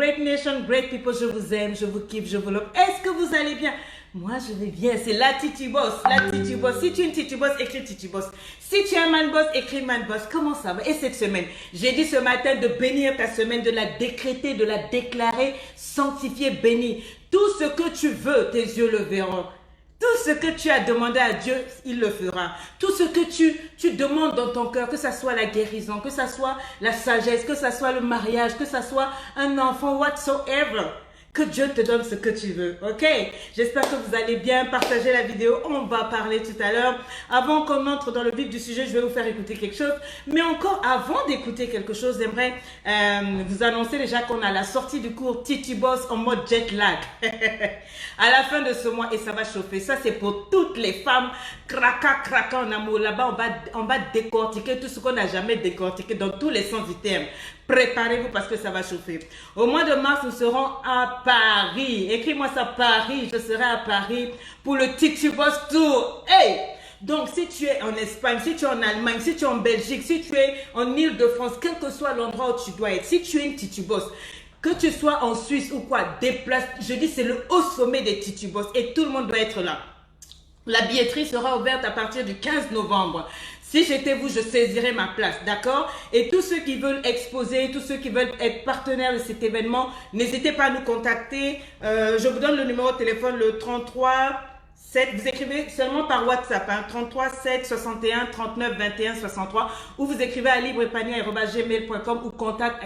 Great nation, great people, je vous aime, je vous kiffe, je vous love. Est-ce que vous allez bien? Moi, je vais bien. C'est la Titi Boss, la Titi Boss. Si tu es une Titi Boss, écris Titi Boss. Si tu es un Man Boss, écris Man Boss. Comment ça va? Et cette semaine, j'ai dit ce matin de bénir ta semaine, de la décréter, de la déclarer, sanctifier, bénie. Tout ce que tu veux, tes yeux le verront. Tout ce que tu as demandé à Dieu, il le fera. Tout ce que tu demandes dans ton cœur, que ça soit la guérison, que ça soit la sagesse, que ça soit le mariage, que ça soit un enfant, whatsoever. Que Dieu te donne ce que tu veux, ok? J'espère que vous allez bien. Partager la vidéo, on va parler tout à l'heure. Avant qu'on entre dans le vif du sujet, je vais vous faire écouter quelque chose. Mais encore avant d'écouter quelque chose, j'aimerais vous annoncer déjà qu'on a la sortie du cours Titi Boss en mode jet lag. À la fin de ce mois, et ça va chauffer. Ça, c'est pour toutes les femmes craquant en amour. Là-bas, on va décortiquer tout ce qu'on n'a jamais décortiqué dans tous les sens du terme. Préparez-vous parce que ça va chauffer. Au mois de mars, nous serons à Paris. Écris-moi ça, Paris. Je serai à Paris pour le Titi Boss Tour. Hey! Donc, si tu es en Espagne, si tu es en Allemagne, si tu es en Belgique, si tu es en Île-de-France, quel que soit l'endroit où tu dois être, si tu es une Titi Boss, que tu sois en Suisse ou quoi, déplace. Je dis, c'est le haut sommet des Titi Boss et tout le monde doit être là. La billetterie sera ouverte à partir du 15 novembre. Si j'étais vous, je saisirais ma place, d'accord? Et tous ceux qui veulent exposer, tous ceux qui veulent être partenaires de cet événement, n'hésitez pas à nous contacter. Je vous donne le numéro de téléphone, le 33 7. Vous écrivez seulement par WhatsApp, hein, 33 7 61 39 21 63. Ou vous écrivez à libreepanier@gmail.com ou contact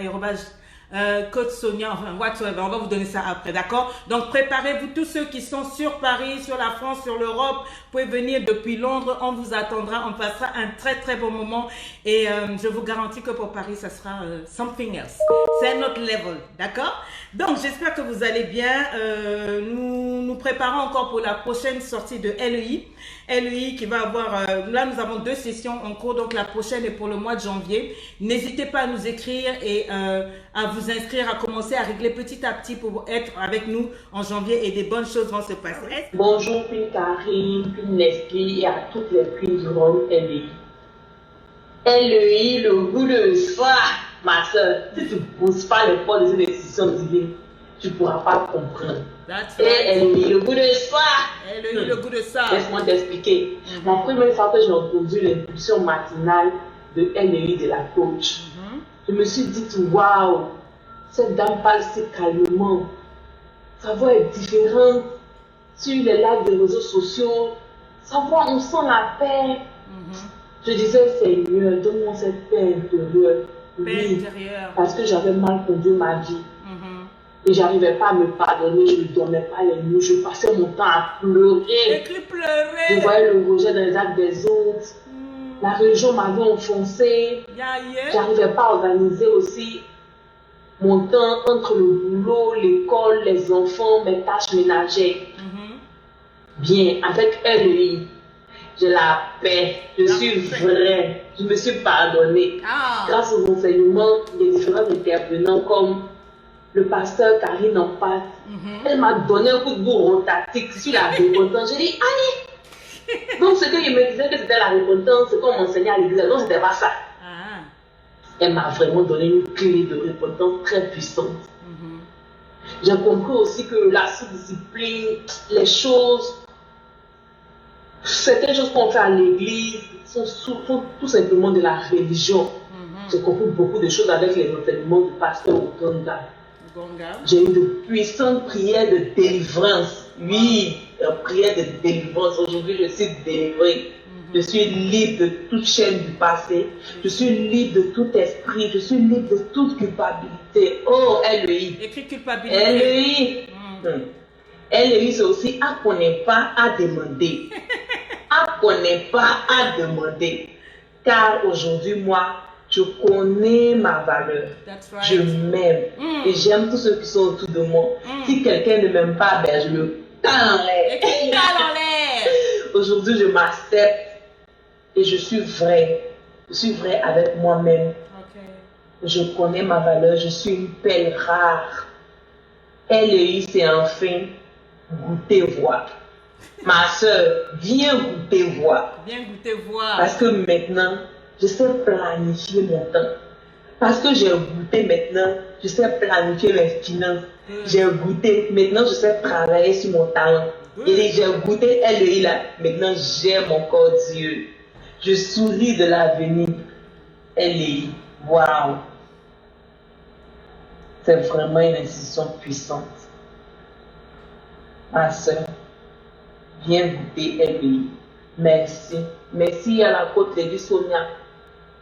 Code Sonia, enfin whatsoever, on va vous donner ça après, d'accord? Donc préparez-vous, tous ceux qui sont sur Paris, sur la France, sur l'Europe, vous pouvez venir depuis Londres, on vous attendra, on passera un très très bon moment et je vous garantis que pour Paris, ça sera something else. C'est un autre level, d'accord? Donc j'espère que vous allez bien. Nous préparons encore pour la prochaine sortie de LEI. LEI qui va avoir, là nous avons 2 sessions en cours, donc la prochaine est pour le mois de janvier. N'hésitez pas à nous écrire et à vous inscrire, à commencer à régler petit à petit pour être avec nous en janvier et des bonnes choses vont se passer. Bonjour Queen Karine, Queen Leslie et à toutes les Queens du Rhum LEI. LEI, le goût de soir, ma soeur, si tu ne pousses pas les portes de cette décision divine, tu ne pourras pas comprendre. That's Et right. LEI, le goût de soir. LEI, le goût de ça. Laisse-moi t'expliquer. La première fois que j'ai entendu l'impulsion matinale de LEI de la coach, je me suis dit, waouh, cette dame parle si calmement. Sa voix est différente sur les lives des réseaux sociaux. Sa voix, on sent la paix. Je disais, Seigneur, donne-moi cette paix intérieure. Paix intérieure. Parce que j'avais mal conduit ma vie. Et j'arrivais pas à me pardonner, je ne dormais pas les nuits, je passais mon temps à pleurer. Je voyais le rejet dans les actes des autres. La religion m'avait enfoncé. J'arrivais pas à organiser aussi mon temps entre le boulot, l'école, les enfants, mes tâches ménagères. Bien, avec LEI, j'ai la paix, je suis vraie, je me suis pardonnée. Grâce aux enseignements des différents intervenants comme le pasteur Karine en passe, elle m'a donné un coup de bourre rotatique sur la repentance. J'ai dit, allez! Donc, ce que je me disais que c'était la repentance, c'est qu'on m'enseignait à l'église. Non, c'était pas ça. Elle m'a vraiment donné une clé de repentance très puissante. J'ai compris aussi que la sous-discipline, les choses, certaines choses qu'on fait à l'église sont tout simplement de la religion. J'ai compris beaucoup de choses avec les enseignements du pasteur Uganda. J'ai eu de puissantes prières de délivrance. Oui, prières de délivrance. Aujourd'hui, je suis délivrée. Je suis libre de toute chaîne du passé. Je suis libre de tout esprit. Je suis libre de toute culpabilité. Oh, LEI. Écris culpabilité. LEI. LEI, c'est aussi apprenez pas à demander. Apprenez pas à demander. Car aujourd'hui, moi, je connais ma valeur. Right. Je m'aime. Et j'aime tous ceux qui sont autour de moi. Si quelqu'un ne m'aime pas, ben je le cale en l'air. Aujourd'hui, je m'accepte et je suis vraie. Je suis vraie avec moi-même. Je connais ma valeur. Je suis une perle rare. LEI, c'est enfin goûter voir. Ma soeur, viens goûter voir. Viens goûter voir. Parce que maintenant, je sais planifier mon temps. Parce que j'ai goûté maintenant, je sais planifier mes finances. J'ai goûté, maintenant je sais travailler sur mon talent. Et j'ai goûté LEI là, maintenant j'aime encore Dieu. Je souris de l'avenir. LEI, waouh! C'est vraiment une institution puissante. Ma soeur, viens goûter LEI. Merci. Merci à la côte Lady Sonia.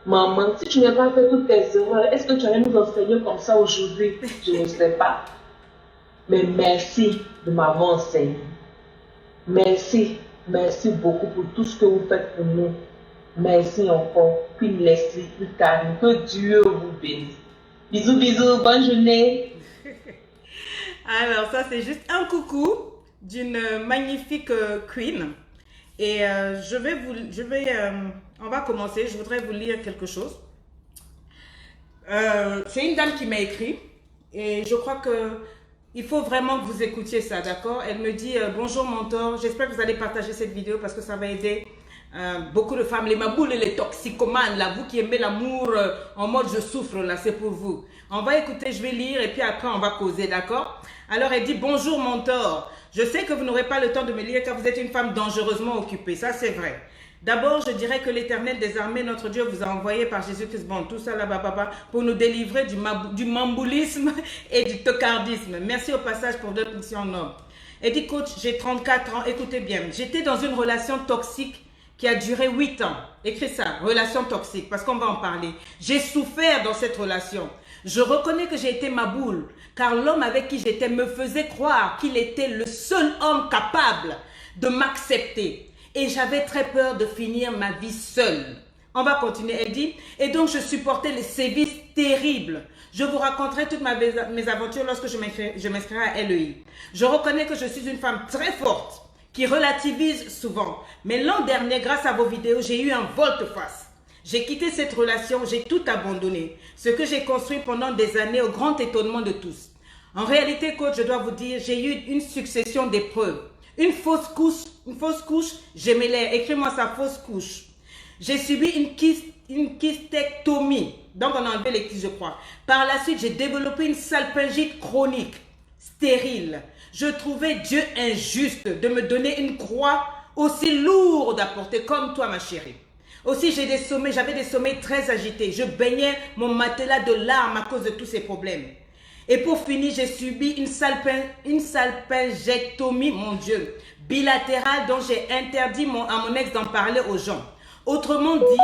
Maman, si tu n'as pas fait toutes tes erreurs, est-ce que tu allais nous enseigner comme ça aujourd'hui? Je ne sais pas. Mais merci de m'avoir enseigné. Merci. Merci beaucoup pour tout ce que vous faites pour nous. Merci encore. Queen Leslie, Karen, que Dieu vous bénisse. Bisous, bisous, bonne journée. Alors, ça, c'est juste un coucou d'une magnifique queen. Et on va commencer. Je voudrais vous lire quelque chose. C'est une dame qui m'a écrit. Et je crois qu'il faut vraiment que vous écoutiez ça, d'accord? Elle me dit bonjour mentor, j'espère que vous allez partager cette vidéo parce que ça va aider beaucoup de femmes, les maboules et les toxicomanes, là, vous qui aimez l'amour en mode je souffre, là, c'est pour vous. On va écouter, je vais lire et puis après on va causer, d'accord? Alors elle dit bonjour mentor, je sais que vous n'aurez pas le temps de me lire car vous êtes une femme dangereusement occupée, ça c'est vrai. D'abord, je dirais que l'Éternel des armées, notre Dieu, vous a envoyé par Jésus-Christ, bon, tout ça là-bas, pour nous délivrer du mamboulisme et du tocardisme. Merci au passage pour votre mission noble. Elle dit, coach, j'ai 34 ans, écoutez bien, j'étais dans une relation toxique qui a duré 8 ans. Écris ça, relation toxique, parce qu'on va en parler. J'ai souffert dans cette relation. Je reconnais que j'ai été ma boule, car l'homme avec qui j'étais me faisait croire qu'il était le seul homme capable de m'accepter. Et j'avais très peur de finir ma vie seule. On va continuer, elle dit. Et donc, je supportais les sévices terribles. Je vous raconterai toutes mes aventures lorsque je m'inscrirai à LEI. Je reconnais que je suis une femme très forte, qui relativise souvent. Mais l'an dernier, grâce à vos vidéos, j'ai eu un volte-face. J'ai quitté cette relation, j'ai tout abandonné. Ce que j'ai construit pendant des années au grand étonnement de tous. En réalité, coach, je dois vous dire, j'ai eu une succession d'épreuves. Une fausse couche, gémellaire. Écris-moi sa fausse couche. J'ai subi une kystectomie. Donc, on a enlevé les kystes, je crois. Par la suite, j'ai développé une salpingite chronique, stérile. Je trouvais Dieu injuste de me donner une croix aussi lourde à porter comme toi, ma chérie. Aussi, j'avais des sommeils très agités. Je baignais mon matelas de larmes à cause de tous ces problèmes. Et pour finir, j'ai subi une salpingectomie, mon Dieu, bilatérale dont j'ai interdit à mon ex d'en parler aux gens. Autrement dit,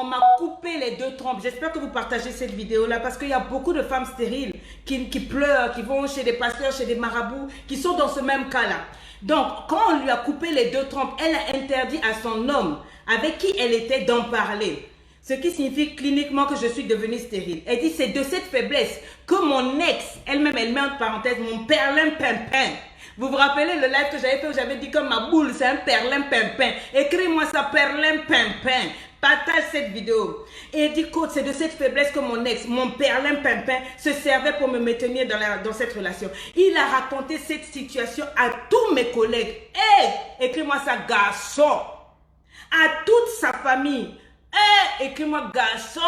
on m'a coupé les deux trompes. J'espère que vous partagez cette vidéo-là parce qu'il y a beaucoup de femmes stériles qui pleurent, qui vont chez des pasteurs, chez des marabouts, qui sont dans ce même cas-là. Donc, quand on lui a coupé les deux trompes, elle a interdit à son homme avec qui elle était d'en parler. Ce qui signifie cliniquement que je suis devenue stérile. Elle dit, c'est de cette faiblesse que mon ex, elle-même, elle met entre parenthèses, mon perlin-pimpin. Vous vous rappelez le live que j'avais fait où j'avais dit que ma boule, c'est un perlin-pimpin. Écris-moi ça, perlin-pimpin. Partage cette vidéo. Et elle dit, coach, c'est de cette faiblesse que mon ex, mon perlin-pimpin, se servait pour me maintenir dans cette relation. Il a raconté cette situation à tous mes collègues. Et écris-moi ça, garçon. À toute sa famille. Écris-moi garçon,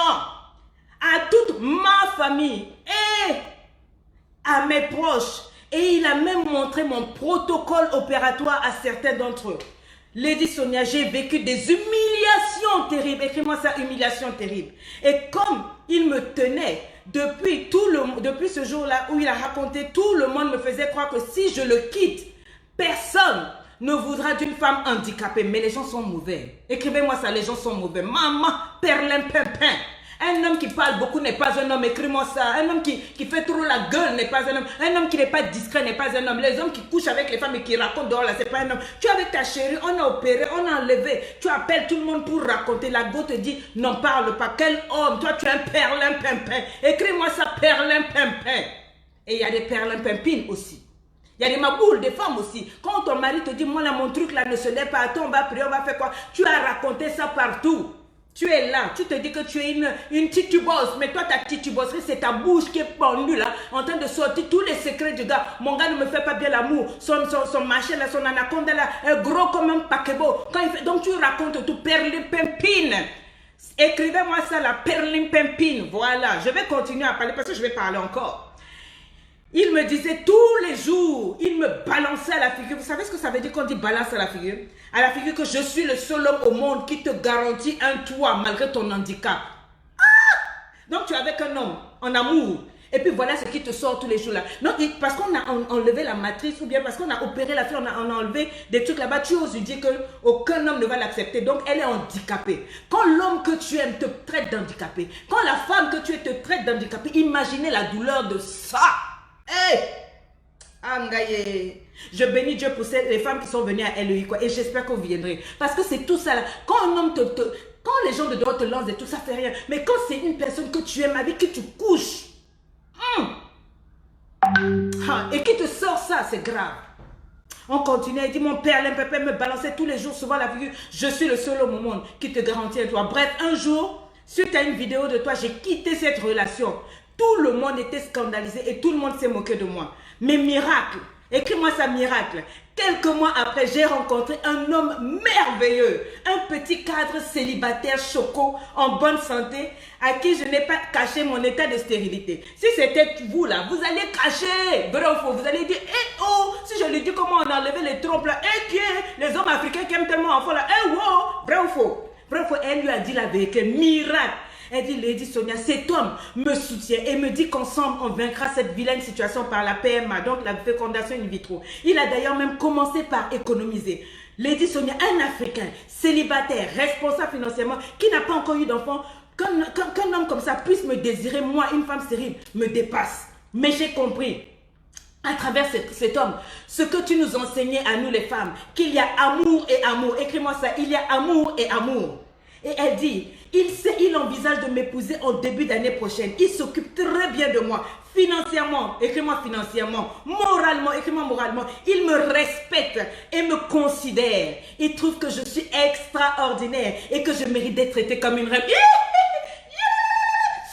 à toute ma famille et à mes proches. Et il a même montré mon protocole opératoire à certains d'entre eux. Lady Sonia, j'ai vécu des humiliations terribles. Écris-moi ça, humiliations terribles. Et comme il me tenait depuis ce jour-là où il a raconté, tout le monde me faisait croire que si je le quitte, personne ne voudra d'une femme handicapée. Mais les gens sont mauvais. Écrivez-moi ça, les gens sont mauvais. Maman, perlin-pimpin. Un homme qui parle beaucoup n'est pas un homme. Écris-moi ça. Un homme qui fait trop la gueule n'est pas un homme. Un homme qui n'est pas discret n'est pas un homme. Les hommes qui couchent avec les femmes et qui racontent dehors là, c'est pas un homme. Tu es avec ta chérie, on a opéré, on a enlevé. Tu appelles tout le monde pour raconter. La go te dit, n'en parle pas. Quel homme? Toi, tu es un perlin-pimpin. Écris-moi ça, perlin-pimpin. Et il y a des perlin-pimpines aussi. Il y a des maboules, des femmes aussi. Quand ton mari te dit, moi là, mon truc là ne se lève pas, attends, on va prier, on va faire quoi? Tu as raconté ça partout. Tu es là, tu te dis que tu es une titubose, mais toi ta tituboserie c'est ta bouche qui est pendue là, en train de sortir tous les secrets du gars. Mon gars ne me fait pas bien l'amour, son machin là, son anaconda là, gros comme un paquebot. Donc tu racontes tout, perle pimpine. Écrivez-moi ça, la perlimpinpine. Voilà, je vais continuer à parler parce que je vais parler encore. Il me disait tous les jours, il me balançait à la figure. Vous savez ce que ça veut dire quand il balance à la figure? À la figure que je suis le seul homme au monde qui te garantit un toit malgré ton handicap. Donc tu es avec un homme en amour. Et puis voilà ce qui te sort tous les jours là. Non, parce qu'on a enlevé la matrice ou bien parce qu'on a opéré la fille, on a enlevé des trucs là-bas. Tu oses lui dire qu'aucun homme ne va l'accepter. Donc elle est handicapée. Quand l'homme que tu aimes te traite d'handicapé, quand la femme que tu es te traite d'handicapé, imaginez la douleur de ça. Hey! Angaye. Je bénis Dieu pour les femmes qui sont venues à LEI quoi. Et j'espère que vous viendrez. Parce que c'est tout ça là. Quand un homme quand les gens de dehors te lancent et tout ça fait rien. Mais quand c'est une personne que tu aimes avec qui tu couches. Et qui te sort ça, c'est grave. On continue, il dit mon père, l'MPP me balançait tous les jours souvent la figure. Je suis le seul homme au monde qui te garantit un toit. Bref, un jour, suite à une vidéo de toi, j'ai quitté cette relation. Tout le monde était scandalisé et tout le monde s'est moqué de moi. Mais miracle, écris-moi ça, miracle. Quelques mois après, j'ai rencontré un homme merveilleux, un petit cadre célibataire choco, en bonne santé, à qui je n'ai pas caché mon état de stérilité. Si c'était vous là, vous allez cacher, vrai ou faux, vous allez dire, eh oh, si je lui dis comment on a enlevé les trompes là, eh qui est, les hommes africains qui aiment tellement enfants là, eh wow, vrai ou faux, vrai ou faux, elle lui a dit la vérité, miracle. Elle dit, Lady Sonia, cet homme me soutient et me dit qu'ensemble, on vaincra cette vilaine situation par la PMA, donc la fécondation in vitro. Il a d'ailleurs même commencé par économiser. Lady Sonia, un Africain, célibataire, responsable financièrement, qui n'a pas encore eu d'enfant, qu'un homme comme ça puisse me désirer, moi, une femme stérile, me dépasse. Mais j'ai compris, à travers cet homme, ce que tu nous enseignais à nous les femmes, qu'il y a amour et amour. Écris-moi ça, il y a amour et amour. Et elle dit, il envisage de m'épouser en début d'année prochaine. Il s'occupe très bien de moi. Financièrement, écris-moi financièrement. Moralement, écris-moi moralement. Il me respecte et me considère. Il trouve que je suis extraordinaire et que je mérite d'être traitée comme une reine.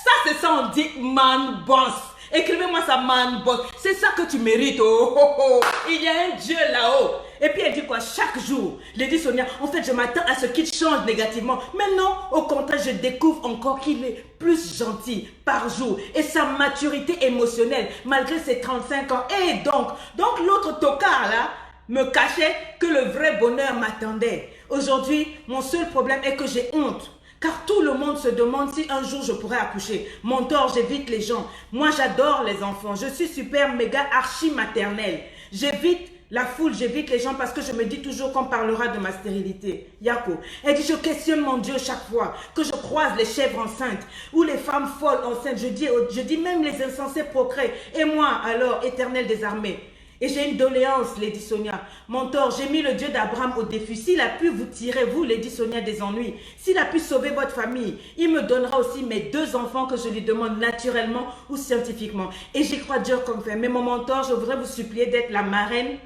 Ça, c'est ça, on dit man boss. Écrivez-moi ça, man boss. C'est ça que tu mérites. Oh, oh, oh. Il y a un Dieu là-haut. Et puis elle dit quoi? Chaque jour, Lady Sonia, en fait, je m'attends à ce qu'il change négativement. Mais non, au contraire, je découvre encore qu'il est plus gentil par jour. Et sa maturité émotionnelle, malgré ses 35 ans. Et donc l'autre tocard là, me cachait que le vrai bonheur m'attendait. Aujourd'hui, mon seul problème est que j'ai honte. Car tout le monde se demande si un jour je pourrais accoucher. Mon tort, j'évite les gens. Moi, j'adore les enfants. Je suis super, méga, archi maternelle. J'évite la foule, j'évite les gens parce que je me dis toujours qu'on parlera de ma stérilité. Yako. Elle dit, je questionne mon Dieu chaque fois que je croise les chèvres enceintes ou les femmes folles enceintes. Je dis même les insensés procréent. Et moi, alors, éternel des armées. Et j'ai une doléance, Lady Sonia. Mon tort, j'ai mis le Dieu d'Abraham au défi. S'il a pu vous tirer, vous, Lady Sonia, des ennuis, s'il a pu sauver votre famille, il me donnera aussi mes 2 enfants que je lui demande naturellement ou scientifiquement. Et j'y crois dur comme fer. Mais mon mentor, je voudrais vous supplier d'être la marraine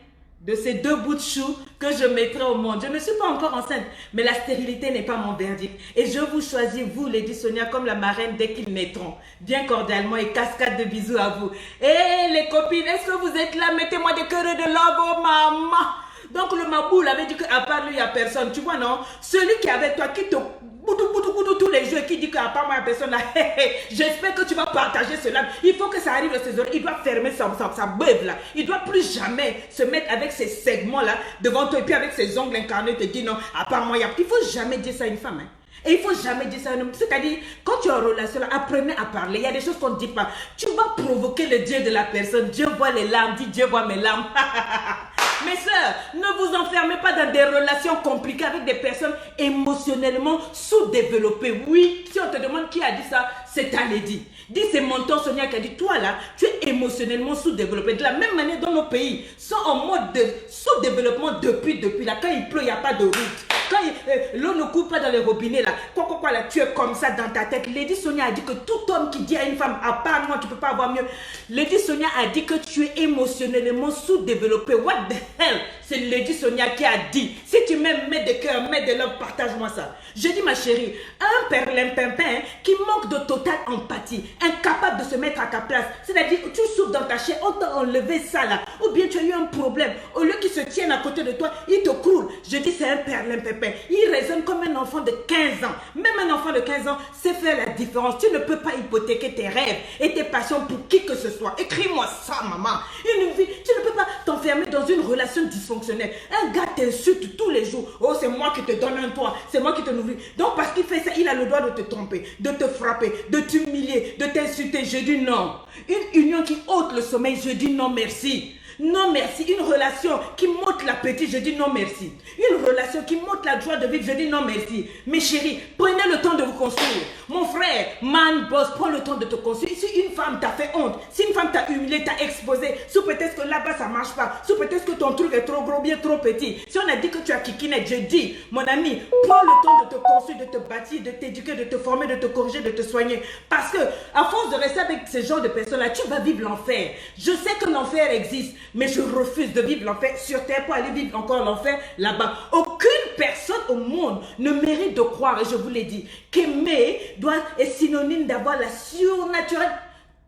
de ces 2 bouts de chou que je mettrai au monde. Je ne suis pas encore enceinte, mais la stérilité n'est pas mon verdict. Et je vous choisis, vous, Lady Sonia, comme la marraine dès qu'ils naîtront. Bien cordialement et cascade de bisous à vous. Et les copines, est-ce que vous êtes là? Mettez-moi des cœurs de love, oh maman. Donc le maboule avait dit qu'à part lui, il n'y a personne. Tu vois, non? Celui qui est avec toi, qui te boudou tous les jours et qui dit qu'à part moi, il n'y a personne là. J'espère que tu vas partager cela. Il faut que ça arrive à ses oreilles. Il doit fermer sa beuve là. Il ne doit plus jamais se mettre avec ces segments là devant toi et puis avec ses ongles incarnés te dire non, à part moi, il ne faut jamais dire ça à une femme. Hein. Et il ne faut jamais dire ça à un homme. C'est-à-dire, quand tu es en relation, là, apprenez à parler. Il y a des choses qu'on ne dit pas. Tu vas provoquer le Dieu de la personne. Dieu voit les larmes. Dis Dieu voit mes larmes. Mes sœurs, ne vous enfermez pas dans des relations compliquées avec des personnes émotionnellement sous-développées. Oui, si on te demande qui a dit ça, c'est ta lady. Dis, c'est mon tonton Sonia qui a dit, toi là, tu es émotionnellement sous-développé. De la même manière dont nos pays sont en mode de sous-développement depuis là. Quand il pleut, il n'y a pas de route. Quand l'eau ne coule pas dans les robinets là, quoi là, tu es comme ça dans ta tête. Lady Sonia a dit que tout homme qui dit à une femme, à part moi, tu ne peux pas avoir mieux. Lady Sonia a dit que tu es émotionnellement sous-développé. What the hell? C'est Lady Sonia qui a dit. Si tu m'aimes, mets de cœur, mets de love, partage-moi ça. Je dis ma chérie, un perlimpinpin qui manque de totale empathie, incapable de se mettre à ta place. C'est-à-dire, tu souffres dans ta chair, on t'a enlevé ça là. Ou bien tu as eu un problème. Au lieu qu'il se tienne à côté de toi, il te croule. Je dis c'est un perlimpinpin. Il raisonne comme un enfant de 15 ans. Même un enfant de 15 ans sait faire la différence. Tu ne peux pas hypothéquer tes rêves et tes passions pour qui que ce soit. Écris-moi ça, maman. Une vie, tu ne peux pas t'enfermer dans une relation dysfonctionnelle. Un gars t'insulte tous les jours. Oh, c'est moi qui te donne un toit. C'est moi qui te nourris. Donc, parce qu'il fait ça, il a le droit de te tromper, de te frapper, de t'humilier, de t'insulter. Je dis non. Une union qui ôte le sommeil, je dis non merci. Non merci. Une relation qui monte l'appétit, je dis non merci. Une relation qui monte la joie de vivre, je dis non merci. Mes chéris, prenez le temps de vous construire. Mon frère, man, boss, prends le temps de te construire. Si une femme t'a fait honte, si une femme t'a humilié, t'a exposé, sous peut-être que là-bas ça marche pas, sous peut-être que ton truc est trop gros, bien trop petit. Si on a dit que tu as kikinet, je dis, mon ami, prends le temps de te construire, de te bâtir, de t'éduquer, de te former, de te corriger, de te soigner. Parce que, à force de rester avec ce genre de personnes-là, tu vas vivre l'enfer. Je sais que l'enfer existe, mais je refuse de vivre l'enfer sur terre pour aller vivre encore l'enfer là-bas. Aucune personne au monde ne mérite de croire, et je vous l'ai dit, qu'aimer est synonyme d'avoir la surnaturelle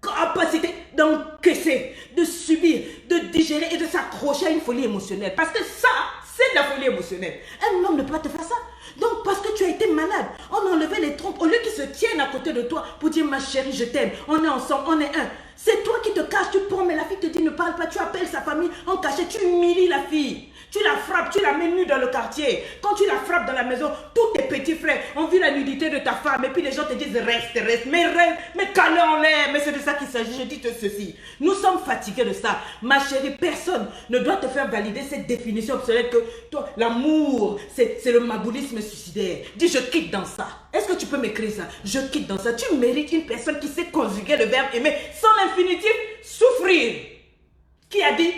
capacité d'encaisser, de subir, de digérer et de s'accrocher à une folie émotionnelle. Parce que ça, c'est de la folie émotionnelle. Un homme ne peut pas te faire ça. Donc, parce que tu as été malade, on a enlevé les trompes. Au lieu qu'ils se tiennent à côté de toi pour dire, ma chérie, je t'aime, on est ensemble, on est un. C'est toi qui te caches, tu prends, mais la fille te dit, ne parle pas, tu appelles sa famille en cachet, tu humilies la fille. Tu la frappes, tu la mets nue dans le quartier. Quand tu la frappes dans la maison, tous tes petits frères ont vu la nudité de ta femme. Et puis les gens te disent reste, mais calme en l'air. Mais c'est de ça qu'il s'agit, je dis ceci. Nous sommes fatigués de ça. Ma chérie, personne ne doit te faire valider cette définition obsolète que toi, l'amour, c'est le maboulisme suicidaire. Dis, je quitte dans ça. Est-ce que tu peux m'écrire ça? Je quitte dans ça. Tu mérites une personne qui sait conjuguer le verbe aimer sans l'infinitif souffrir. Qui a dit?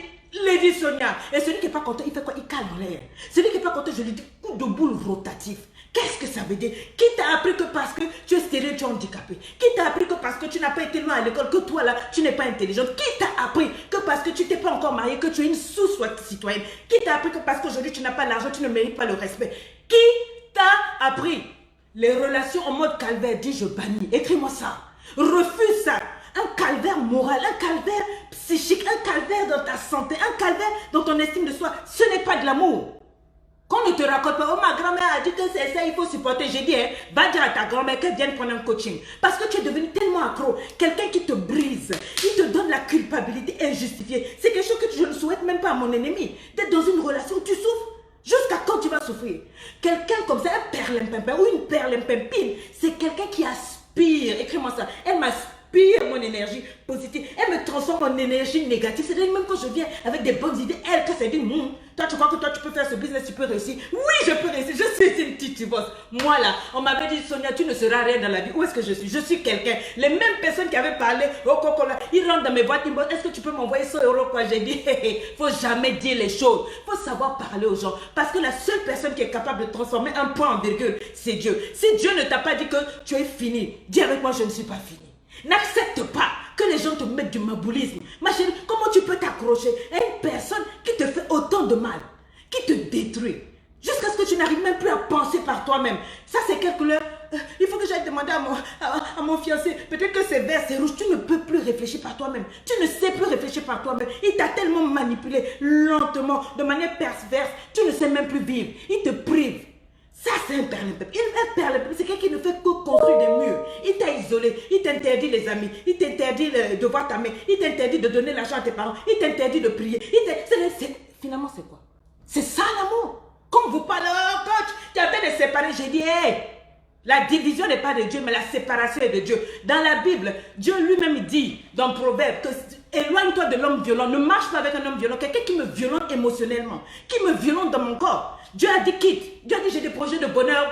Lady Sonia. Et celui qui n'est pas content, il fait quoi? Il cale en l'air. Celui qui n'est pas content, je lui dis coup de boule rotatif. Qu'est-ce que ça veut dire? Qui t'a appris que parce que tu es stérile, tu es handicapé? Qui t'a appris que parce que tu n'as pas été loin à l'école, que toi là, tu n'es pas intelligente? Qui t'a appris que parce que tu t'es pas encore mariée, que tu es une sous-citoyenne? Qui t'a appris que parce qu'aujourd'hui tu n'as pas l'argent, tu ne mérites pas le respect? Qui t'a appris? Les relations en mode calvaire, dis je bannis. Écris-moi ça. Refuse ça. Un calvaire moral, un calvaire psychique, un calvaire dans ta santé, un calvaire dans ton estime de soi. Ce n'est pas de l'amour. Qu'on ne te raconte pas, oh ma grand-mère a dit que c'est ça, il faut supporter. J'ai dit, hein, va dire à ta grand-mère qu'elle vienne prendre un coaching. Parce que tu es devenu tellement accro. Quelqu'un qui te brise, il te donne la culpabilité injustifiée. C'est quelque chose que je ne souhaite même pas à mon ennemi. D'être dans une relation où tu souffres. Jusqu'à quand tu vas souffrir? Quelqu'un comme ça, un perlimpinpin ou une perlimpinpine, c'est quelqu'un qui aspire. Écris-moi ça. Elle m'aspire mon énergie positive. Elle me transforme en énergie négative. C'est-à-dire même quand je viens avec des bonnes idées, elle que c'est dit, toi tu crois que toi tu peux faire ce business, tu peux réussir. Oui, je peux réussir. Je suis une petite boss. Moi là, on m'avait dit, Sonia, tu ne seras rien dans la vie. Où est-ce que je suis? Je suis quelqu'un. Les mêmes personnes qui avaient parlé au Coca-Cola, ils rentrent dans mes boîtes, ils me disent, est-ce que tu peux m'envoyer 100 € quoi? J'ai dit, faut jamais dire les choses. Faut savoir parler aux gens. Parce que la seule personne qui est capable de transformer un point en virgule, c'est Dieu. Si Dieu ne t'a pas dit que tu es fini, dis avec moi, je ne suis pas fini. N'accepte pas que les gens te mettent du maboulisme. Ma chérie, comment tu peux t'accrocher à une personne qui te fait autant de mal, qui te détruit, jusqu'à ce que tu n'arrives même plus à penser par toi-même? Ça, c'est quelque chose. Il faut que j'aille demander à mon fiancé. Peut-être que c'est vert, c'est rouge. Tu ne peux plus réfléchir par toi-même. Tu ne sais plus réfléchir par toi-même. Il t'a tellement manipulé lentement, de manière perverse. Tu ne sais même plus vivre. Il te prive. Ça, c'est un perlimpinpin. Un perlimpinpin, c'est quelqu'un qui ne fait que construire des murs. Il t'a isolé, il t'interdit les amis, il t'interdit de voir ta mère, il t'interdit de donner l'argent à tes parents, il t'interdit de prier. Finalement, c'est quoi? C'est ça l'amour. Quand vous parlez, oh coach, tu as fait de séparer, j'ai dit, hey, la division n'est pas de Dieu, mais la séparation est de Dieu. Dans la Bible, Dieu lui-même dit, dans Proverbe, que éloigne-toi de l'homme violent, ne marche pas avec un homme violent, quelqu'un qui me violente émotionnellement, qui me violente dans mon corps. Dieu a dit quitte. Dieu a dit j'ai des projets de bonheur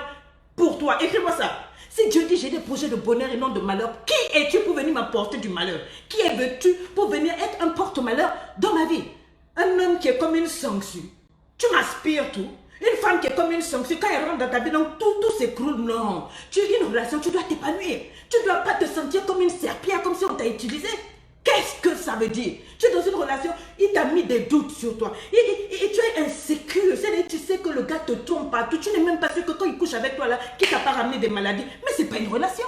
pour toi. Écris-moi ça. Si Dieu dit j'ai des projets de bonheur et non de malheur, qui es-tu pour venir m'apporter du malheur? Qui es-tu pour venir être un porte-malheur dans ma vie? Un homme qui est comme une sanction. Tu m'aspires tout. Une femme qui est comme une sanction. Quand elle rentre dans ta vie, donc tout s'écroule. Non. Tu as une relation, tu dois t'épanouir. Tu ne dois pas te sentir comme une serpillère, comme si on t'a utilisé. Qu'est-ce que ça veut dire? Tu es dans une relation, il t'a mis des doutes sur toi. Et tu es insécure. C'est-à-dire, tu sais que le gars te trompe partout. Tu n'es même pas sûr que quand il couche avec toi là, qu'il t'a pas ramené des maladies. Mais c'est pas une relation.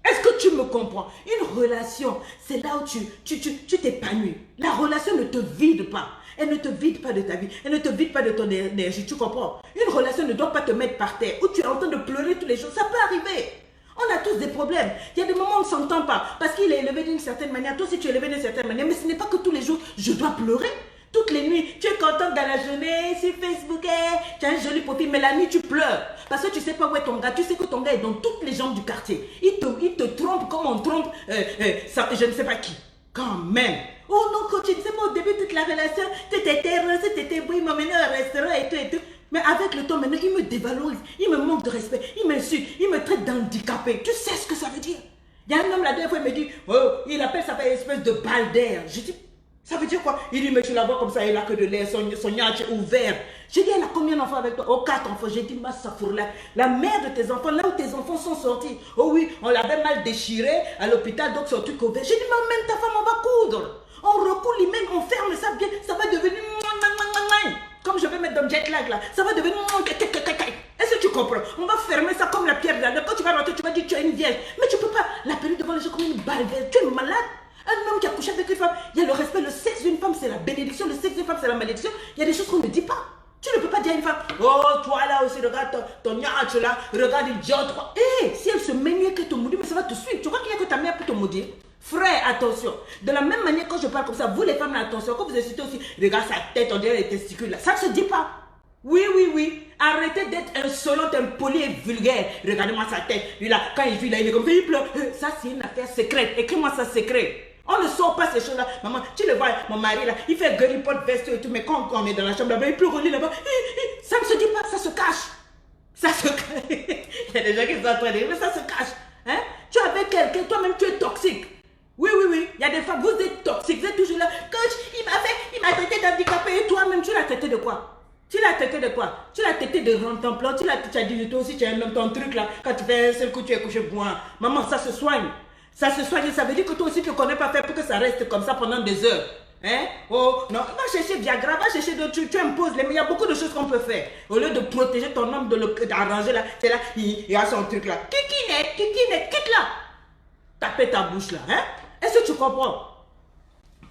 Est-ce que tu me comprends? Une relation, c'est là où tu t'épanouis. La relation ne te vide pas. Elle ne te vide pas de ta vie. Elle ne te vide pas de ton énergie. Tu comprends? Une relation ne doit pas te mettre par terre. Où tu es en train de pleurer tous les jours. Ça peut arriver. On a tous des problèmes. Il y a des moments où on ne s'entend pas. Parce qu'il est élevé d'une certaine manière. Toi aussi, tu es élevé d'une certaine manière. Mais ce n'est pas que tous les jours, je dois pleurer. Toutes les nuits, tu es contente dans la journée, sur Facebook, tu as un joli profil, mais la nuit, tu pleures. Parce que tu ne sais pas où est ton gars. Tu sais que ton gars est dans toutes les jambes du quartier. Il te trompe comme on trompe, je ne sais pas qui. Quand même. Oh non, quand tu ne sais pas au début de toute la relation, tu étais heureuse, tu étais beau, il m'a mené au restaurant et tout et tout. Mais avec le temps, maintenant, il me dévalorise, il me manque de respect, il m'insulte, il me traite d'handicapé. Tu sais ce que ça veut dire? Il y a un homme la dernière fois, il me dit, oh, il appelle ça une espèce de balle d'air. Je dis, ça veut dire quoi? Il dit, mais tu la vois comme ça, il a que de l'air, son yatch est ouvert. J'ai dit, elle a combien d'enfants avec toi? Oh, 4 enfants. J'ai dit, ma safourla, la mère de tes enfants, là où tes enfants sont sortis. Oh oui, on l'avait mal déchiré à l'hôpital, donc son truc ouvert. J'ai dit, mais même ta femme, on va coudre. On recoule l'hymen, on ferme ça bien, ça va devenir... Comme je vais mettre dans le jet lag là, ça va devenir... Est-ce que tu comprends? On va fermer ça comme la pierre d'Adam. Quand tu vas rentrer, tu vas dire tu es une vierge. Mais tu ne peux pas l'appeler devant les gens comme une balle verte. Tu es malade. Un homme qui a couché avec une femme, il y a le respect, le sexe d'une femme c'est la bénédiction, le sexe d'une femme c'est la malédiction. Il y a des choses qu'on ne dit pas. Tu ne peux pas dire à une femme, oh toi là aussi, regarde ton nyatch là, regarde il dit toi. Hé, si elle se met mieux que ton maudit, mais ça va te suivre. Tu crois qu'il y a que ta mère pour te maudire? Frère, attention. De la même manière, quand je parle comme ça, vous les femmes, là, attention. Quand vous incitez aussi, regarde sa tête, on dirait les testicules là. Ça ne se dit pas. Oui, oui, oui. Arrêtez d'être insolente, impoli et vulgaire. Regardez-moi sa tête. Lui là, quand il vit là, il est comme ça, il pleure. Ça, c'est une affaire secrète. Écris-moi ça secret. On ne sort pas ces choses-là. Maman, tu le vois, mon mari là, il fait gueule, il porte veste et tout, mais quand on est dans la chambre là-bas, il pleure au lit là-bas. Ça ne se dit pas, ça se cache. Ça se cache. Il y a des gens qui sont en train de dire, mais ça se cache. Hein? Tu es avec quelqu'un, toi-même tu es toxique. Oui, oui, oui. Il y a des femmes, vous êtes toxiques, vous êtes toujours là. Coach, il m'a traité d'handicapé et toi-même, tu l'as traité de quoi? Tu l'as traité de quoi? Tu l'as traité de rentemplant, tu as dit, toi aussi, tu as un homme, ton truc là. Quand tu fais un seul coup, tu es couché pour moi. Maman, ça se soigne. Ça se soigne, ça veut dire que toi aussi, tu ne connais pas faire pour que ça reste comme ça pendant des heures. Hein? Oh, non, va chercher Viagra, va chercher d'autres trucs, tu imposes les... Mais il y a beaucoup de choses qu'on peut faire. Au lieu de protéger ton homme, d'arranger là, c'est là, il a son truc là. Kikinette, quitte là. Tapez ta bouche là, hein? Est-ce que tu comprends?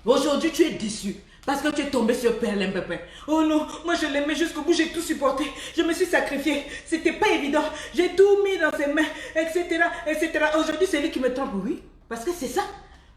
Aujourd'hui, tu es déçu. Parce que tu es tombé sur Perlin Pépin. Oh non, moi je l'aimais jusqu'au bout, j'ai tout supporté. Je me suis sacrifiée. C'était pas évident. J'ai tout mis dans ses mains, etc. etc. Aujourd'hui, c'est lui qui me trompe. Oui, parce que c'est ça.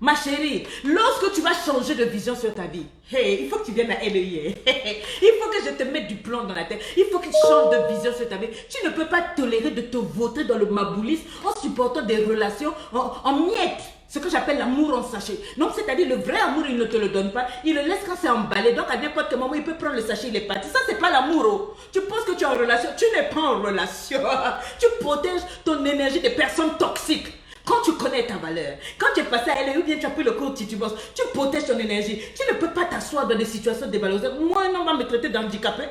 Ma chérie, lorsque tu vas changer de vision sur ta vie, hey, il faut que tu viennes à LEI. Il faut que je te mette du plomb dans la tête. Il faut que tu changes de vision sur ta vie. Tu ne peux pas tolérer de te vautrer dans le maboulisme en supportant des relations en miettes. Ce que j'appelle l'amour en sachet. Donc, c'est-à-dire le vrai amour, il ne te le donne pas. Il le laisse quand c'est emballé. Donc, à n'importe quel moment, il peut prendre le sachet, il est parti. Ça, c'est pas l'amour. Oh. Tu penses que tu es en relation. Tu n'es pas en relation. Tu protèges ton énergie des personnes toxiques. Quand tu connais ta valeur, quand tu es passé à elle ou bien tu as pris le cours Titi Boss, tu protèges ton énergie. Tu ne peux pas t'asseoir dans des situations dévalorisées. Moi, un homme va me traiter d'handicapé.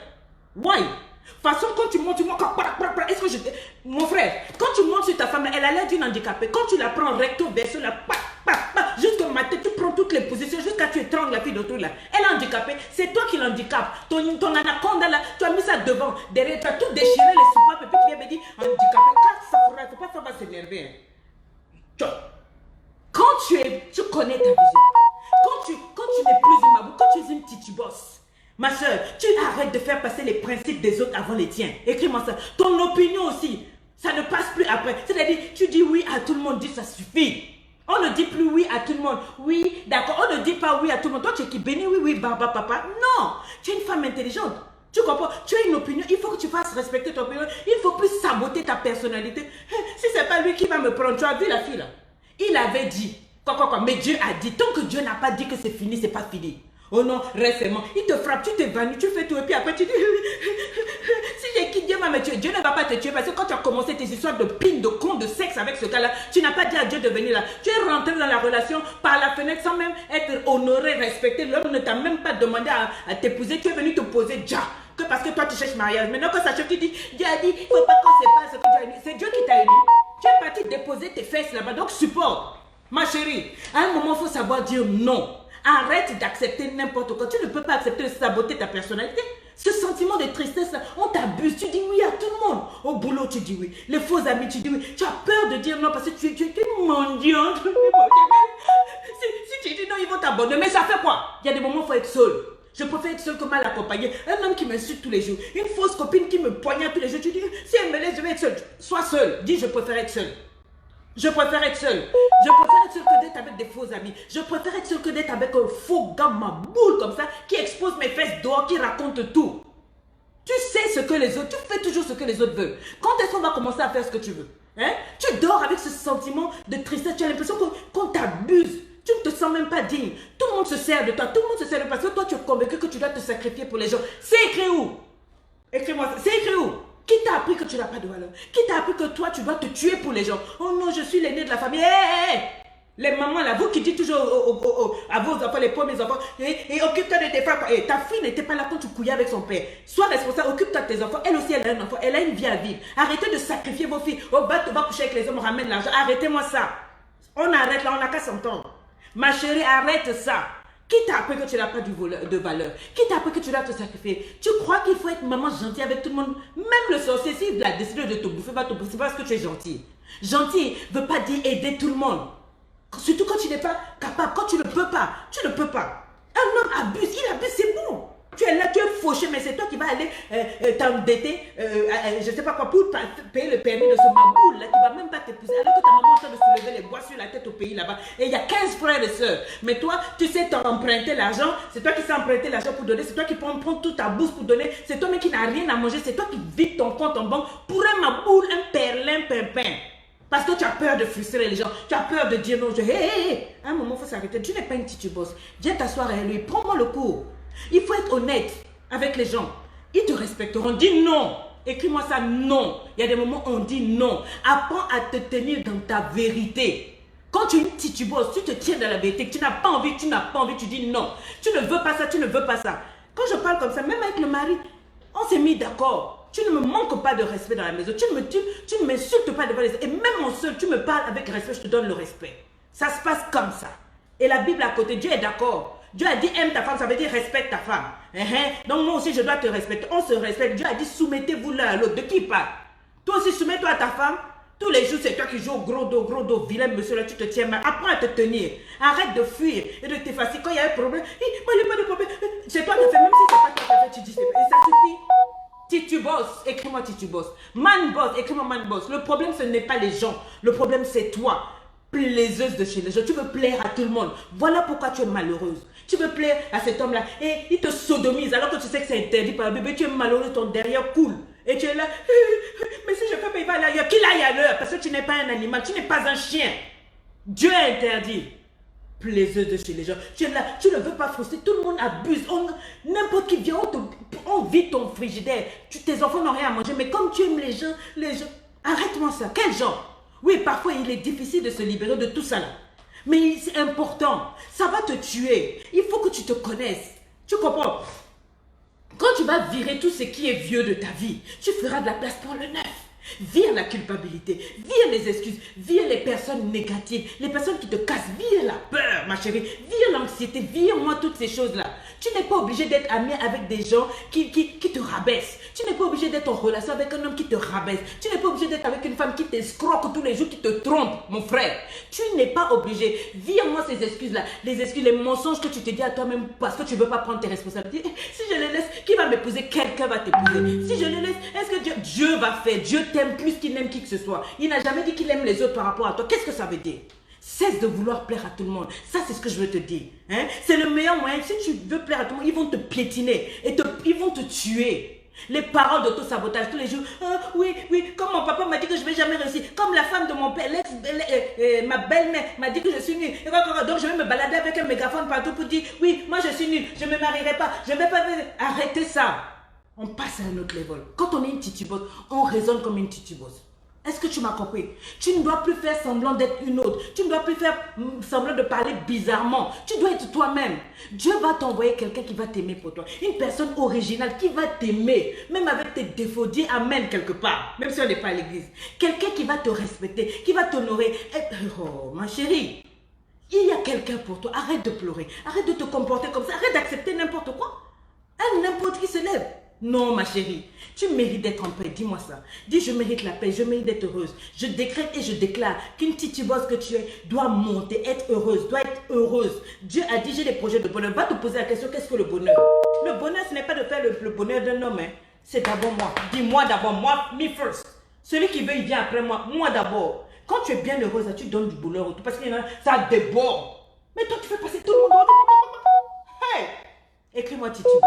Why? De toute façon, quand tu montes, est-ce que je... Mon frère, quand tu montes sur ta femme, elle a l'air d'une handicapée. Quand tu la prends recto verso, là, jusqu'au matin, tu prends toutes les positions jusqu'à ce que tu étrangles la fille d'autrui là. Elle est handicapée, c'est toi qui l'handicape. Ton anaconda là, tu as mis ça devant, derrière, tu as tout déchiré, les soupapes, et puis tu viens me dire handicapé. Quand ça pourra, c'est pas ça va s'énerver. Hein. Quand tu connais ta vision, quand tu n'es plus une mabou, quand tu es une Titi Boss. Ma soeur, tu arrêtes de faire passer les principes des autres avant les tiens. Écris-moi ça. Ton opinion aussi, ça ne passe plus après. C'est-à-dire, tu dis oui à tout le monde, dis ça suffit. On ne dit plus oui à tout le monde. Oui, d'accord, on ne dit pas oui à tout le monde. Toi, tu es qui bénis, oui, oui, baba, papa. Non, tu es une femme intelligente. Tu comprends? Tu as une opinion, il faut que tu fasses respecter ton opinion. Il ne faut plus saboter ta personnalité. Si ce n'est pas lui qui va me prendre, tu as vu la fille là? Il avait dit, mais Dieu a dit. Tant que Dieu n'a pas dit que c'est fini, c'est pas fini. Oh non, récemment, il te frappe, tu t'évanouis, tu fais tout et puis après tu dis si j'ai qui Dieu va me tuer, Dieu ne va pas te tuer parce que quand tu as commencé tes histoires de pine, de con, de sexe avec ce gars-là, tu n'as pas dit à Dieu de venir là. Tu es rentré dans la relation par la fenêtre sans même être honoré, respecté. L'homme ne t'a même pas demandé à t'épouser, tu es venu te poser déjà. Que parce que toi tu cherches mariage. Maintenant quand ça choque, tu dis, Dieu a dit, il ne faut pas qu'on sépare ce que Dieu a dit. C'est Dieu qui t'a élu. Tu es parti déposer tes fesses là-bas, donc support. Ma chérie, à un moment, il faut savoir dire non. Arrête d'accepter n'importe quoi. Tu ne peux pas accepter de saboter ta personnalité. Ce sentiment de tristesse, on t'abuse. Tu dis oui à tout le monde. Au boulot, tu dis oui. Les faux amis, tu dis oui. Tu as peur de dire non parce que tu es une mendiante. Si tu dis non, ils vont t'abandonner. Mais ça fait quoi? Il y a des moments où il faut être seul. Je préfère être seul que mal accompagné. Un homme qui m'insulte tous les jours. Une fausse copine qui me poignarde tous les jours. Tu dis, si elle me laisse, je vais être seul. Sois seul. Dis, je préfère être seul. Je préfère être seul. Je préfère être seul que d'être avec des faux amis. Je préfère être seul que d'être avec un faux gars, ma boule comme ça, qui expose mes fesses dehors, qui raconte tout. Tu sais ce que les autres, tu fais toujours ce que les autres veulent. Quand est-ce qu'on va commencer à faire ce que tu veux? Hein? Tu dors avec ce sentiment de tristesse. Tu as l'impression qu'on t'abuse. Tu ne te sens même pas digne. Tout le monde se sert de toi. Tout le monde se sert de toi. Parce que toi, tu es convaincu que tu dois te sacrifier pour les gens. C'est écrit où? Écris-moi ça. C'est écrit où? Qui t'a appris que tu n'as pas de valeur? Qui t'a appris que toi, tu dois te tuer pour les gens? Oh non, je suis l'aîné de la famille. Les mamans là, vous qui dites toujours à vos enfants, les premiers enfants, et occupe-toi de tes femmes. Ta fille n'était pas là quand tu couillais avec son père. Sois responsable, occupe-toi de tes enfants. Elle aussi, elle a un enfant. Elle a une vie à vivre. Arrêtez de sacrifier vos filles. Oh, va coucher avec les hommes, ramène l'argent. Arrêtez-moi ça. On arrête là, on n'a qu'à s'entendre. Ma chérie, arrête ça. Qui t'a appris que tu n'as pas de valeur? Qui t'a appris que tu dois te sacrifier? Tu crois qu'il faut être maman gentille avec tout le monde? Même le sorcier, s'il a décidé de te bouffer, va te bouffer parce que tu es gentil. Gentil ne veut pas dire aider tout le monde. Surtout quand tu n'es pas capable, quand tu ne peux pas. Tu ne peux pas. Un homme abuse, il abuse, c'est bon. Tu es là, tu es fauché, mais c'est toi qui vas aller t'endetter, je ne sais pas quoi, pour payer le permis de ce maboule là, qui ne va même pas t'épouser, alors que ta maman est en train de soulever les bois sur la tête au pays là-bas. Et il y a 15 frères et sœurs. Mais toi, tu sais t'emprunter l'argent, c'est toi qui sais emprunter l'argent pour donner, c'est toi qui prends toute ta bourse pour donner, c'est toi même qui n'as rien à manger, c'est toi qui vides ton compte en banque pour un maboule, un perlin pimpin. Parce que tu as peur de frustrer les gens. Tu as peur de dire non. À un moment, il faut s'arrêter. Tu n'es pas une titubosse. Viens t'asseoir avec lui. Prends-moi le cours. Il faut être honnête avec les gens. Ils te respecteront. Dis non. Écris-moi ça, non. Il y a des moments où on dit non. Apprends à te tenir dans ta vérité. Quand tu es une titubosse, tu te tiens dans la vérité. Tu n'as pas envie, tu dis non. Tu ne veux pas ça, tu ne veux pas ça. Quand je parle comme ça, même avec le mari, on s'est mis d'accord. Tu ne me manques pas de respect dans la maison. Tu ne m'insultes pas devant les autres. Et même en seul, tu me parles avec respect, je te donne le respect. Ça se passe comme ça. Et la Bible à côté, Dieu est d'accord. Dieu a dit aime ta femme, ça veut dire respecte ta femme. Donc moi aussi, je dois te respecter. On se respecte. Dieu a dit soumettez-vous l'un à l'autre. De qui il parle? Toi aussi, soumets-toi à ta femme. Tous les jours, c'est toi qui joues au gros dos, vilain monsieur, là, tu te tiens mal. Apprends à te tenir. Arrête de fuir et de t'effacer. Quand il y a un problème, moi, il n'y a pas de problème. C'est toi qui fais, même si c'est pas toi qui fais, tu dis c'est pas. Et ça suffit. Tituboss, écris-moi Tituboss. Manboss, écris-moi Manboss. Le problème, ce n'est pas les gens. Le problème, c'est toi. Plaiseuse de chez les gens. Tu veux plaire à tout le monde. Voilà pourquoi tu es malheureuse. Tu veux plaire à cet homme-là. Et il te sodomise alors que tu sais que c'est interdit par la Bible. Tu es malheureuse, ton derrière coule. Et tu es là. Mais si je peux pas, il va aller ailleurs. Qu'il aille ailleurs. Parce que tu n'es pas un animal. Tu n'es pas un chien. Dieu est interdit. Plaiseuse de chez les gens. Tu es là, tu ne veux pas frustrer, tout le monde abuse. N'importe qui vient, on vide ton frigidaire. Tes enfants n'ont rien à manger, mais comme tu aimes les gens, arrête-moi ça. Quel genre? Oui, parfois il est difficile de se libérer de tout ça là. Mais c'est important. Ça va te tuer. Il faut que tu te connaisses. Tu comprends? Quand tu vas virer tout ce qui est vieux de ta vie, tu feras de la place pour le neuf. Vire la culpabilité, vire les excuses, vire les personnes négatives, les personnes qui te cassent, vire la peur, ma chérie, vire l'anxiété, vire-moi toutes ces choses-là. Tu n'es pas obligé d'être ami avec des gens qui te rabaissent. Tu n'es pas obligé d'être en relation avec un homme qui te rabaisse. Tu n'es pas obligé d'être avec une femme qui t'escroque tous les jours, qui te trompe, mon frère. Tu n'es pas obligé. Vire-moi ces excuses-là, les excuses, les mensonges que tu te dis à toi-même parce que tu ne veux pas prendre tes responsabilités. Si je les laisse, qui va m'épouser? Quelqu'un va t'épouser. Si je les laisse, est-ce que Dieu va faire? Dieu t'aime plus qu'il n'aime qui que ce soit. Il n'a jamais dit qu'il aime les autres par rapport à toi. Qu'est-ce que ça veut dire? Cesse de vouloir plaire à tout le monde. Ça, c'est ce que je veux te dire. Hein? C'est le meilleur moyen. Si tu veux plaire à tout le monde, ils vont te piétiner. Et ils vont te tuer. Les paroles d'auto-sabotage tous les jours. Oui, comme mon papa m'a dit que je ne vais jamais réussir. Comme la femme de mon père, ma belle-mère m'a dit que je suis nulle. Donc je vais me balader avec un mégaphone partout pour dire oui, moi je suis nulle, je ne me marierai pas, je ne vais pas. Arrêtez ça. On passe à un autre level. Quand on est une titibosse, on raisonne comme une titibosse. Est-ce que tu m'as compris? Tu ne dois plus faire semblant d'être une autre. Tu ne dois plus faire semblant de parler bizarrement. Tu dois être toi-même. Dieu va t'envoyer quelqu'un qui va t'aimer pour toi. Une personne originale qui va t'aimer. Même avec tes défauts. Dis amen quelque part. Même si on n'est pas à l'église. Quelqu'un qui va te respecter. Qui va t'honorer. Oh, ma chérie. Il y a quelqu'un pour toi. Arrête de pleurer. Arrête de te comporter comme ça. Arrête d'accepter n'importe quoi. N'importe qui se lève. Non, ma chérie. Tu mérites d'être en paix. Dis-moi ça. Dis, je mérite la paix. Je mérite d'être heureuse. Je décrète et je déclare qu'une titibosse que tu es doit monter, être heureuse, doit être heureuse. Dieu a dit, j'ai des projets de bonheur. Va te poser la question, qu'est-ce que le bonheur? Le bonheur, ce n'est pas de faire le bonheur d'un homme. Hein. C'est d'abord moi. Dis-moi d'abord. Moi, me first. Celui qui veut, il vient après moi. Moi d'abord. Quand tu es bien heureuse, tu donnes du bonheur autour. Parce qu'il y en a, ça déborde. Mais toi, tu fais passer tout le monde. Hey! Écris-moi Titiboss.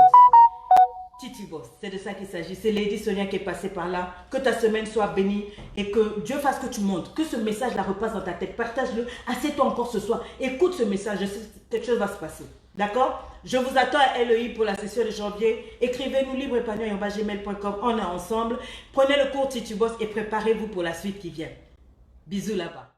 Titiboss, c'est de ça qu'il s'agit. C'est Lady Sonia qui est passée par là. Que ta semaine soit bénie et que Dieu fasse que tu montes. Que ce message la repasse dans ta tête. Partage-le. Assieds-toi encore ce soir. Écoute ce message. Je sais que quelque chose va se passer. D'accord? Je vous attends à LEI pour la session de janvier. Écrivez-nous libreépanouir@gmail.com. On est ensemble. Prenez le cours Titiboss et préparez-vous pour la suite qui vient. Bisous là-bas.